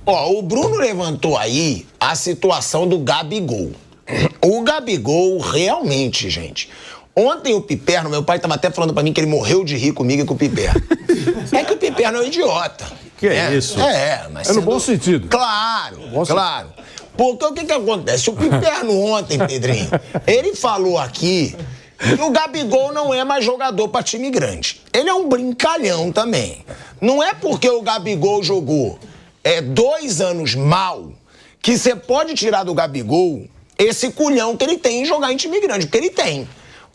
Ó, o Bruno levantou aí a situação do Gabigol. O Gabigol, realmente, gente... Ontem o Piperno, meu pai tava até falando pra mim que ele morreu de rir comigo e com o Piperno. É que o Piperno é um idiota. Que é isso? Mas... É no bom sentido. Claro, claro. Porque o que acontece? O Piperno ontem, Pedrinho, ele falou aqui que o Gabigol não é mais jogador pra time grande. Ele é um brincalhão também. Não é porque o Gabigol jogou 2 anos mal que você pode tirar do Gabigol esse culhão que ele tem em jogar em time grande, porque ele tem.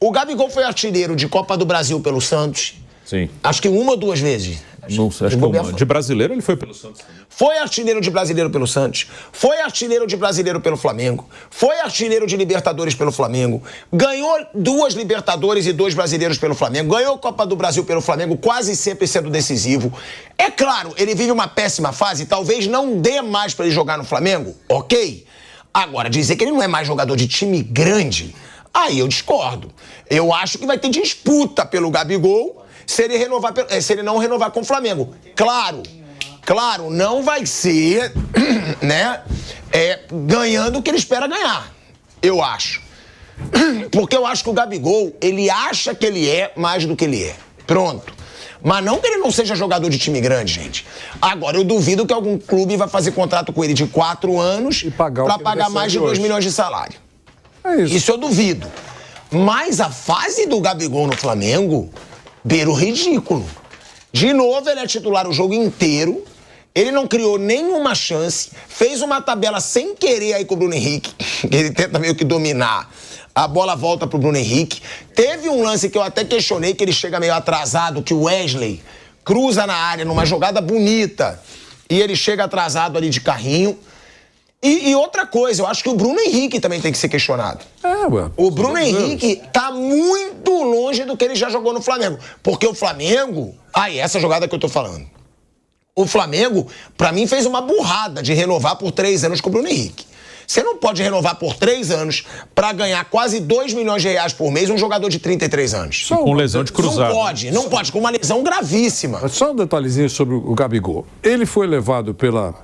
O Gabigol foi artilheiro de Copa do Brasil pelo Santos. Sim. Acho que 1 ou 2 vezes. Não sei, acho que de brasileiro ele foi pelo Santos. Foi artilheiro de brasileiro pelo Santos. Foi artilheiro de brasileiro pelo Flamengo. Foi artilheiro de Libertadores pelo Flamengo. Ganhou 2 Libertadores e 2 brasileiros pelo Flamengo. Ganhou Copa do Brasil pelo Flamengo, quase sempre sendo decisivo. É claro, ele vive uma péssima fase. Talvez não dê mais pra ele jogar no Flamengo. Ok. Agora, dizer que ele não é mais jogador de time grande... Aí eu discordo. Eu acho que vai ter disputa pelo Gabigol se ele não renovar com o Flamengo. Claro, não vai ser, né, ganhando o que ele espera ganhar. Eu acho. Porque eu acho que o Gabigol, ele acha que ele é mais do que ele é. Pronto. Mas não que ele não seja jogador de time grande, gente. Agora, eu duvido que algum clube vai fazer contrato com ele de 4 anos pra pagar mais de 2 milhões de salário. É isso. Isso eu duvido. Mas a fase do Gabigol no Flamengo beira o ridículo. De novo, ele é titular o jogo inteiro. Ele não criou nenhuma chance. Fez uma tabela sem querer aí com o Bruno Henrique. Ele tenta meio que dominar. A bola volta pro Bruno Henrique. Teve um lance que eu até questionei, que ele chega meio atrasado, que o Wesley cruza na área numa jogada bonita. E ele chega atrasado ali de carrinho. E outra coisa, eu acho que o Bruno Henrique também tem que ser questionado. O Bruno Henrique tá muito longe do que ele já jogou no Flamengo. Porque o Flamengo... essa jogada que eu tô falando. O Flamengo, pra mim, fez uma burrada de renovar por 3 anos com o Bruno Henrique. Você não pode renovar por 3 anos pra ganhar quase 2 milhões de reais por mês um jogador de 33 anos. Com lesão de cruzado. Não pode, com uma lesão gravíssima. Só um detalhezinho sobre o Gabigol. Ele foi levado pela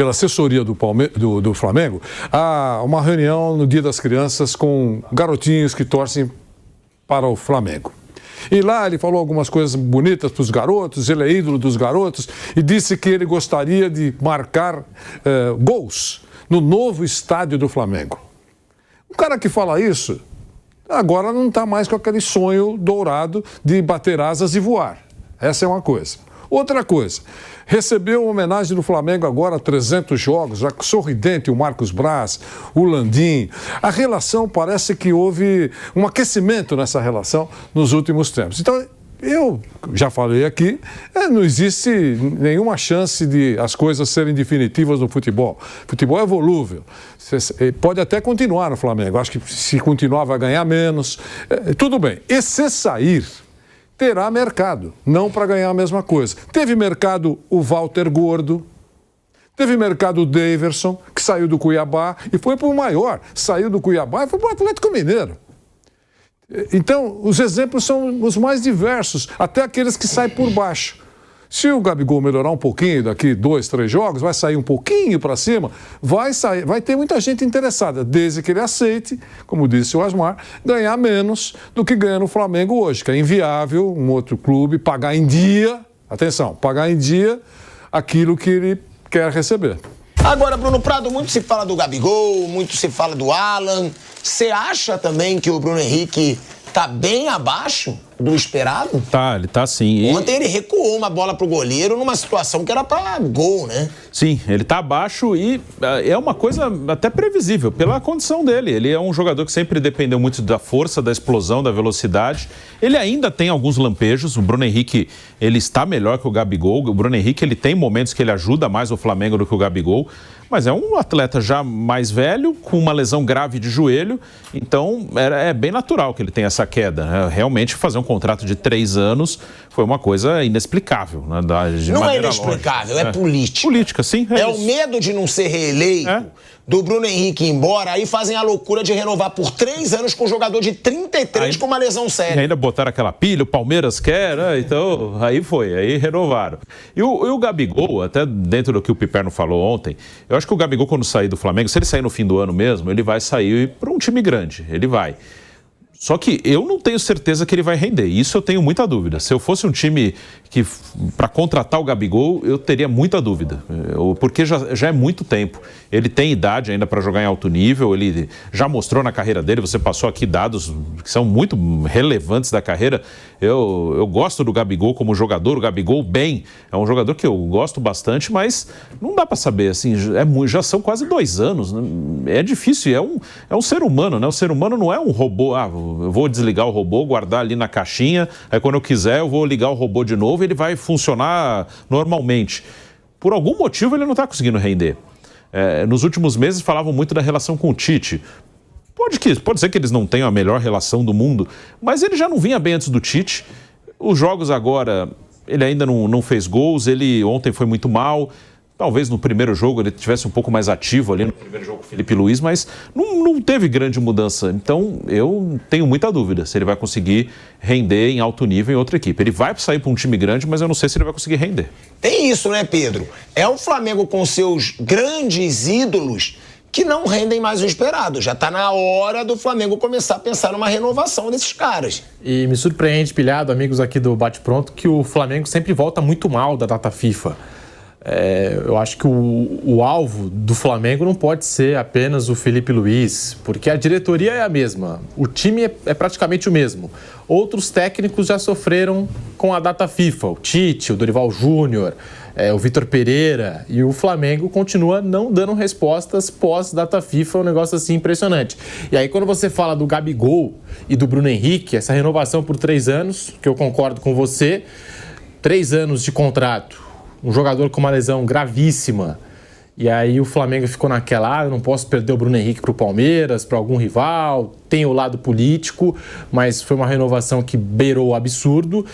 assessoria do Flamengo a uma reunião no Dia das Crianças com garotinhos que torcem para o Flamengo. E lá ele falou algumas coisas bonitas para os garotos, ele é ídolo dos garotos, e disse que ele gostaria de marcar gols no novo estádio do Flamengo. O cara que fala isso, agora não está mais com aquele sonho dourado de bater asas e voar. Essa é uma coisa. Outra coisa, recebeu uma homenagem do Flamengo agora, 300 jogos, já sorridente, o Marcos Braz, o Landim. A relação, parece que houve um aquecimento nessa relação nos últimos tempos. Então, eu já falei aqui, não existe nenhuma chance de as coisas serem definitivas no futebol. O futebol é volúvel. Pode até continuar no Flamengo. Acho que se continuar vai ganhar menos. Tudo bem. E se sair, terá mercado. Não para ganhar a mesma coisa. Teve mercado o Walter Gordo. Teve mercado o Daverson, que saiu do Cuiabá e foi para o maior. Saiu do Cuiabá e foi para o Atlético Mineiro. Então, os exemplos são os mais diversos, até aqueles que saem por baixo. Se o Gabigol melhorar um pouquinho daqui 2, 3 jogos, vai sair um pouquinho para cima, vai ter muita gente interessada, desde que ele aceite, como disse o Asmar, ganhar menos do que ganha no Flamengo hoje, que é inviável um outro clube pagar em dia, atenção, pagar em dia aquilo que ele quer receber. Agora, Bruno Prado, muito se fala do Gabigol, muito se fala do Alan. Você acha também que o Bruno Henrique tá bem abaixo do esperado? Tá, ele tá sim. Ontem ele recuou uma bola pro goleiro numa situação que era pra gol, né? Sim, ele tá abaixo e é uma coisa até previsível pela condição dele. Ele é um jogador que sempre dependeu muito da força, da explosão, da velocidade. Ele ainda tem alguns lampejos. O Bruno Henrique, ele está melhor que o Gabigol. O Bruno Henrique, ele tem momentos que ele ajuda mais o Flamengo do que o Gabigol. Mas é um atleta já mais velho, com uma lesão grave de joelho. Então, é bem natural que ele tenha essa queda. Realmente fazer um um contrato de 3 anos foi uma coisa inexplicável. Né? Não é inexplicável, é política. Política, sim. É o medo de não ser reeleito, do Bruno Henrique ir embora, aí fazem a loucura de renovar por 3 anos com um jogador de 33 com uma lesão séria. E ainda botaram aquela pilha, o Palmeiras quer, né? Então aí renovaram. E o Gabigol, até dentro do que o Piperno falou ontem, eu acho que o Gabigol, quando sair do Flamengo, se ele sair no fim do ano mesmo, ele vai sair para um time grande, ele vai. Só que eu não tenho certeza que ele vai render. Isso eu tenho muita dúvida. Se eu fosse um time que para contratar o Gabigol, eu teria muita dúvida. Porque já é muito tempo. Ele tem idade ainda para jogar em alto nível. Ele já mostrou na carreira dele. Você passou aqui dados que são muito relevantes da carreira. Eu gosto do Gabigol como jogador. O Gabigol, bem, é um jogador que eu gosto bastante, mas não dá para saber. Assim, já são quase 2 anos. Né? É difícil. É um ser humano, né? O ser humano não é um robô. Eu vou desligar o robô, guardar ali na caixinha, aí quando eu quiser eu vou ligar o robô de novo e ele vai funcionar normalmente. Por algum motivo ele não está conseguindo render. Nos últimos meses falavam muito da relação com o Tite. Pode ser que eles não tenham a melhor relação do mundo, mas ele já não vinha bem antes do Tite. Os jogos agora, ele ainda não fez gols, ele ontem foi muito mal. Talvez no primeiro jogo ele tivesse um pouco mais ativo ali no primeiro jogo com o Felipe Luiz, mas não teve grande mudança. Então eu tenho muita dúvida se ele vai conseguir render em alto nível em outra equipe. Ele vai sair para um time grande, mas eu não sei se ele vai conseguir render. Tem isso, né, Pedro? É o Flamengo com seus grandes ídolos que não rendem mais o esperado. Já está na hora do Flamengo começar a pensar numa renovação desses caras. E me surpreende, Pilhado, amigos aqui do Bate Pronto, que o Flamengo sempre volta muito mal da data FIFA. Eu acho que o alvo do Flamengo não pode ser apenas o Felipe Luiz, porque a diretoria é a mesma, o time é praticamente o mesmo. Outros técnicos já sofreram com a data FIFA, o Tite, o Dorival Júnior, o Vitor Pereira, e o Flamengo continua não dando respostas pós-data FIFA, um negócio assim impressionante. E aí quando você fala do Gabigol e do Bruno Henrique, essa renovação por 3 anos, que eu concordo com você, 3 anos de contrato, um jogador com uma lesão gravíssima, e aí o Flamengo ficou naquela, eu não posso perder o Bruno Henrique para o Palmeiras, para algum rival, tem o lado político, mas foi uma renovação que beirou o absurdo.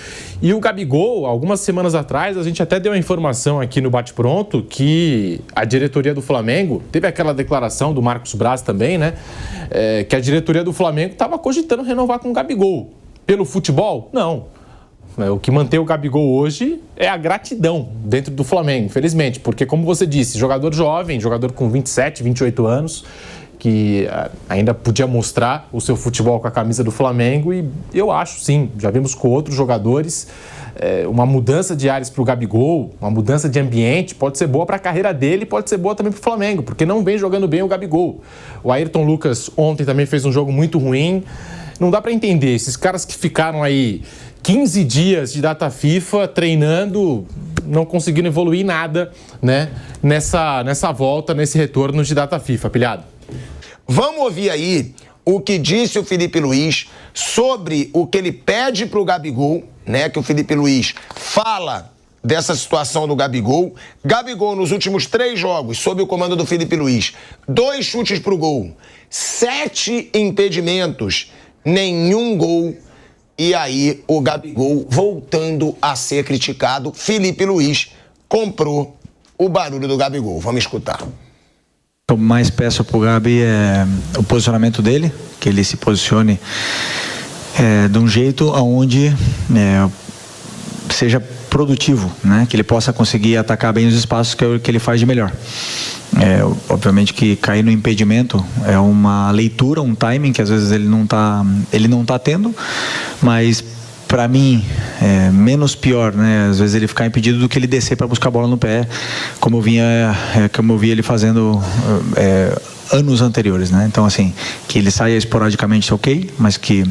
E o Gabigol, algumas semanas atrás, a gente até deu a informação aqui no Bate Pronto que a diretoria do Flamengo, teve aquela declaração do Marcos Braz também, né, que a diretoria do Flamengo estava cogitando renovar com o Gabigol. Pelo futebol? Não. O que mantém o Gabigol hoje é a gratidão dentro do Flamengo, infelizmente. Porque, como você disse, jogador jovem, jogador com 27, 28 anos, que ainda podia mostrar o seu futebol com a camisa do Flamengo. E eu acho, sim, já vimos com outros jogadores, uma mudança de ares para o Gabigol, uma mudança de ambiente, pode ser boa para a carreira dele, pode ser boa também para o Flamengo, porque não vem jogando bem o Gabigol. O Ayrton Lucas ontem também fez um jogo muito ruim. Não dá para entender, esses caras que ficaram aí 15 dias de data FIFA treinando, não conseguiram evoluir nada, né, nessa volta, nesse retorno de data FIFA, Pilhado. Vamos ouvir aí o que disse o Felipe Luiz sobre o que ele pede para o Gabigol, né, que o Felipe Luiz fala dessa situação do Gabigol. Gabigol, nos últimos 3 jogos, sob o comando do Felipe Luiz, 2 chutes pro gol, 7 impedimentos, nenhum gol. E aí o Gabigol voltando a ser criticado. Felipe Luiz comprou o barulho do Gabigol. Vamos escutar. Eu mais peço pro Gabi o posicionamento dele, que ele se posicione de um jeito onde seja produtivo, né? Que ele possa conseguir atacar bem os espaços que ele faz de melhor. Obviamente que cair no impedimento é uma leitura, um timing que às vezes ele não tá tendo, mas para mim é menos pior, né? Às vezes ele ficar impedido do que ele descer para buscar a bola no pé, como eu vi ele fazendo anos anteriores, né? Então assim, que ele saia esporadicamente, ok, mas que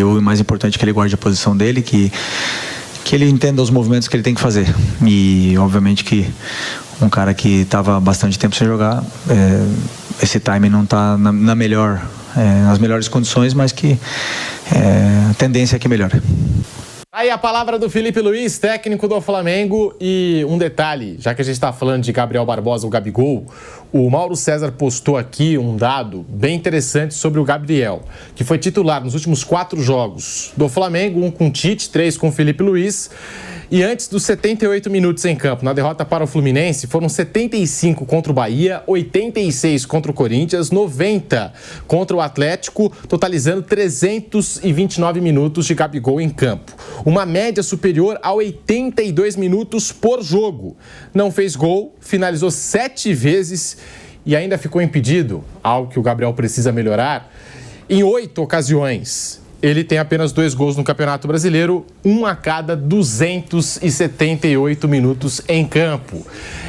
o mais importante é que ele guarde a posição dele, que ele entenda os movimentos que ele tem que fazer. E obviamente que um cara que estava bastante tempo sem jogar, esse time não está nas melhores condições, mas que a tendência é que melhore. Para Aí a palavra do Felipe Luiz, técnico do Flamengo. E um detalhe, já que a gente está falando de Gabriel Barbosa, o Gabigol, o Mauro César postou aqui um dado bem interessante sobre o Gabriel, que foi titular nos últimos 4 jogos do Flamengo, 1 com o Tite, 3 com o Felipe Luiz. E antes dos 78 minutos em campo, na derrota para o Fluminense, foram 75 contra o Bahia, 86 contra o Corinthians, 90 contra o Atlético, totalizando 329 minutos de Gabigol em campo. Uma média superior a 82 minutos por jogo. Não fez gol, finalizou 7 vezes e ainda ficou impedido, algo que o Gabriel precisa melhorar, em 8 ocasiões. Ele tem apenas 2 gols no Campeonato Brasileiro, 1 a cada 278 minutos em campo.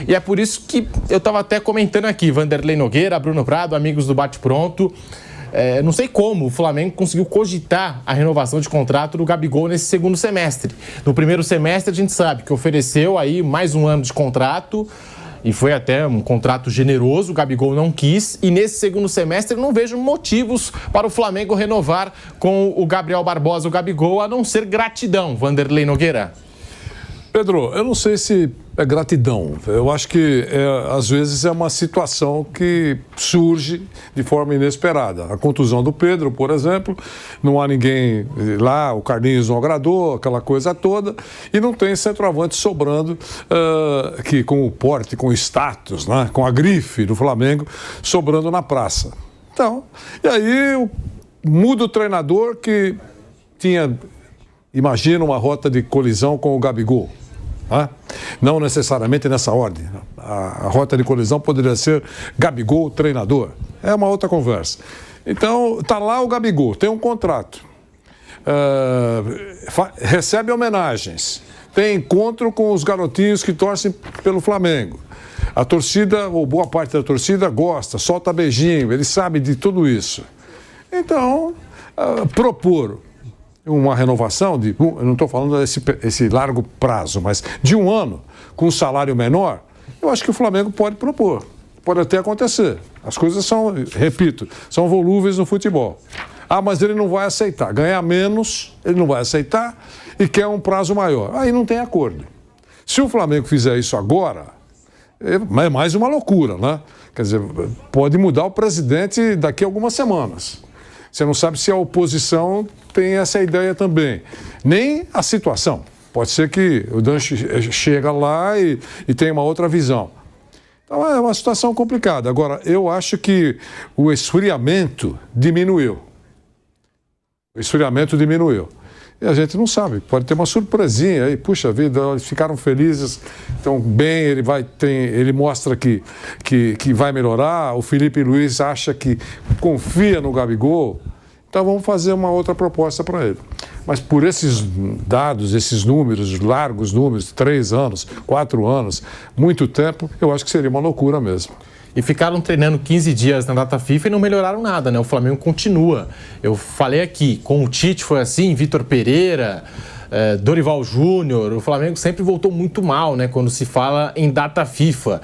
E é por isso que eu estava até comentando aqui, Vanderlei Nogueira, Bruno Prado, amigos do Bate Pronto, não sei como o Flamengo conseguiu cogitar a renovação de contrato do Gabigol nesse segundo semestre. No primeiro semestre a gente sabe que ofereceu aí mais 1 ano de contrato, e foi até um contrato generoso, o Gabigol não quis, e nesse segundo semestre eu não vejo motivos para o Flamengo renovar com o Gabriel Barbosa, o Gabigol, a não ser gratidão, Vanderlei Nogueira. Pedro, eu não sei se é gratidão. Eu acho que, às vezes, é uma situação que surge de forma inesperada. A contusão do Pedro, por exemplo, não há ninguém lá, o Carlinhos não agradou, aquela coisa toda, e não tem centroavante sobrando, que com o porte, com o status, né, com a grife do Flamengo, sobrando na praça. Então, e aí muda o treinador que tinha, imagina, uma rota de colisão com o Gabigol. Não necessariamente nessa ordem. A rota de colisão poderia ser Gabigol, treinador. É uma outra conversa. Então, está lá o Gabigol, tem um contrato, recebe homenagens, tem encontro com os garotinhos que torcem pelo Flamengo. A torcida, ou boa parte da torcida, gosta, solta beijinho, ele sabe de tudo isso. Então, propor uma renovação de, eu não estou falando esse largo prazo, mas de 1 ano, com um salário menor, eu acho que o Flamengo pode propor. Pode até acontecer. As coisas são, repito, são volúveis no futebol. Mas ele não vai aceitar. Ganhar menos, ele não vai aceitar e quer um prazo maior. Aí não tem acordo. Se o Flamengo fizer isso agora, é mais uma loucura, né? Quer dizer, pode mudar o presidente daqui a algumas semanas. Você não sabe se a oposição tem essa ideia também. Nem a situação. Pode ser que o Dan chega lá e tem uma outra visão. Então é uma situação complicada. Agora, eu acho que o esfriamento diminuiu. O esfriamento diminuiu. E a gente não sabe, pode ter uma surpresinha aí, puxa vida, eles ficaram felizes, estão bem, ele mostra que vai melhorar, o Felipe Luiz acha que confia no Gabigol, então vamos fazer uma outra proposta para ele. Mas por esses dados, esses números, largos números, 3 anos, 4 anos, muito tempo, eu acho que seria uma loucura mesmo. E ficaram treinando 15 dias na data FIFA e não melhoraram nada, né? O Flamengo continua. Eu falei aqui, com o Tite foi assim, Vitor Pereira, Dorival Júnior, o Flamengo sempre voltou muito mal, né? Quando se fala em data FIFA.